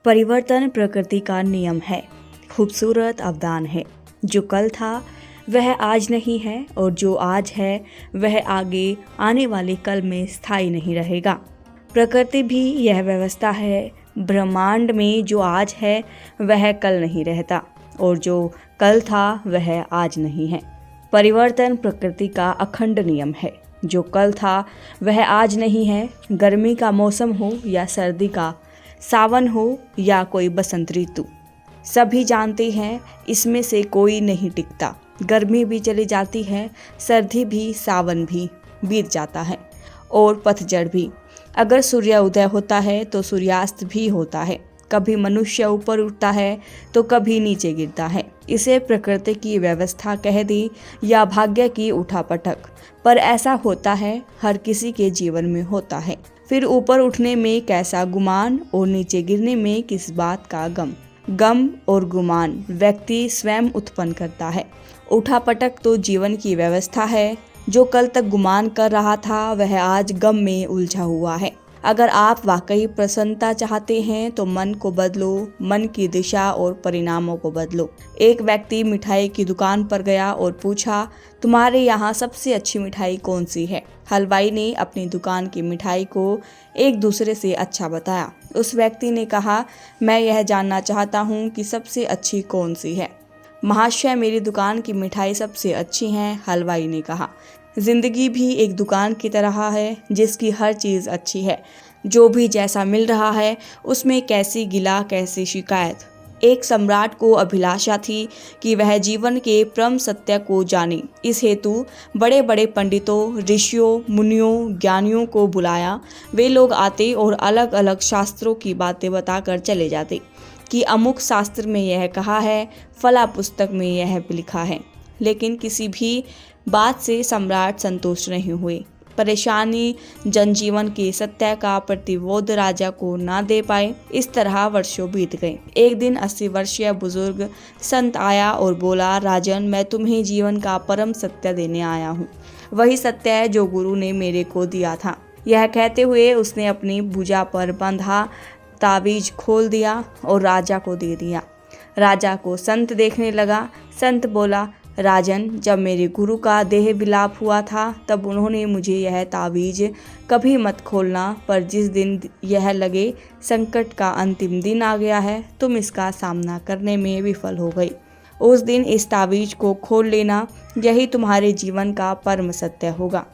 परिवर्तन प्रकृति का नियम है। खूबसूरत अवदान है। जो कल था वह आज नहीं है और जो आज है वह आगे आने वाले कल में स्थायी नहीं रहेगा। प्रकृति भी यह व्यवस्था है। ब्रह्मांड में जो आज है वह कल नहीं रहता और जो कल था वह आज नहीं है। परिवर्तन प्रकृति का अखंड नियम है। जो कल था वह आज नहीं है। गर्मी का मौसम हो या सर्दी का, सावन हो या कोई बसंत ऋतु, सभी जानते हैं इसमें से कोई नहीं टिकता। गर्मी भी चली जाती है, सर्दी भी, सावन भी बीत जाता है और पतझड़ भी। अगर सूर्योदय होता है तो सूर्यास्त भी होता है। कभी मनुष्य ऊपर उठता है तो कभी नीचे गिरता है। इसे प्रकृति की व्यवस्था कह दें या भाग्य की उठापटक, पर ऐसा होता है, हर किसी के जीवन में होता है। फिर ऊपर उठने में कैसा गुमान और नीचे गिरने में किस बात का गम। गम और गुमान व्यक्ति स्वयं उत्पन्न करता है। उठापटक तो जीवन की व्यवस्था है। जो कल तक गुमान कर रहा था वह आज गम में उलझा हुआ है। अगर आप वाकई प्रसन्नता चाहते हैं तो मन को बदलो, मन की दिशा और परिणामों को बदलो। एक व्यक्ति मिठाई की दुकान पर गया और पूछा, तुम्हारे यहाँ सबसे अच्छी मिठाई कौन सी है? हलवाई ने अपनी दुकान की मिठाई को एक दूसरे से अच्छा बताया। उस व्यक्ति ने कहा, मैं यह जानना चाहता हूँ कि सबसे अच्छी कौन सी है। महाशय, मेरी दुकान की मिठाई सबसे अच्छी है, हलवाई ने कहा। जिंदगी भी एक दुकान की तरह है जिसकी हर चीज़ अच्छी है। जो भी जैसा मिल रहा है उसमें कैसी गिला कैसी शिकायत। एक सम्राट को अभिलाषा थी कि वह जीवन के परम सत्य को जाने। इस हेतु बड़े बड़े पंडितों, ऋषियों, मुनियों, ज्ञानियों को बुलाया। वे लोग आते और अलग अलग शास्त्रों की बातें बताकर चले जाते कि अमुक शास्त्र में यह कहा है, फला पुस्तक में यह लिखा है। लेकिन किसी भी बात से सम्राट संतुष्ट नहीं हुए। परेशानी जनजीवन के सत्य का प्रतिबोध राजा को ना दे पाए। इस तरह वर्षों बीत गए। एक दिन 80 वर्षीय बुजुर्ग संत आया और बोला, राजन, मैं तुम्हें जीवन का परम सत्य देने आया हूँ। वही सत्य है जो गुरु ने मेरे को दिया था। यह कहते हुए उसने अपनी भुजा पर बंधा ताबीज खोल दिया और राजा को दे दिया। राजा को संत देखने लगा। संत बोला, राजन, जब मेरे गुरु का देह विलाप हुआ था तब उन्होंने मुझे यह तावीज कभी मत खोलना, पर जिस दिन यह लगे संकट का अंतिम दिन आ गया है, तुम इसका सामना करने में विफल हो गई, उस दिन इस तावीज को खोल लेना। यही तुम्हारे जीवन का परम सत्य होगा।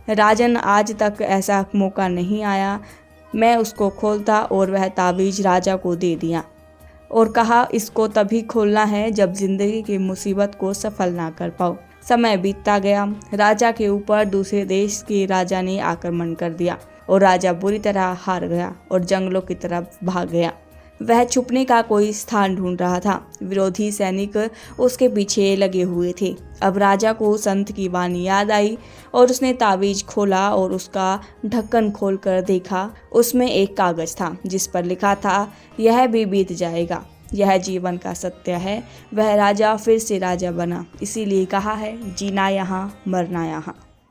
राजन, आज तक ऐसा मौका नहीं आया। मैं उसको खोलता और वह तावीज राजा को दे दिया और कहा, इसको तभी खोलना है जब जिंदगी की मुसीबत को सफल ना कर पाओ। समय बीतता गया। राजा के ऊपर दूसरे देश के राजा ने आक्रमण कर दिया और राजा बुरी तरह हार गया और जंगलों की तरफ भाग गया। वह छुपने का कोई स्थान ढूंढ रहा था। विरोधी सैनिक उसके पीछे लगे हुए थे। अब राजा को संत की वाणी याद आई और उसने तावीज खोला और उसका ढक्कन खोलकर देखा। उसमें एक कागज था जिस पर लिखा था, यह भी बीत जाएगा। यह जीवन का सत्य है। वह राजा फिर से राजा बना। इसीलिए कहा है, जीना यहाँ मरना यहाँ।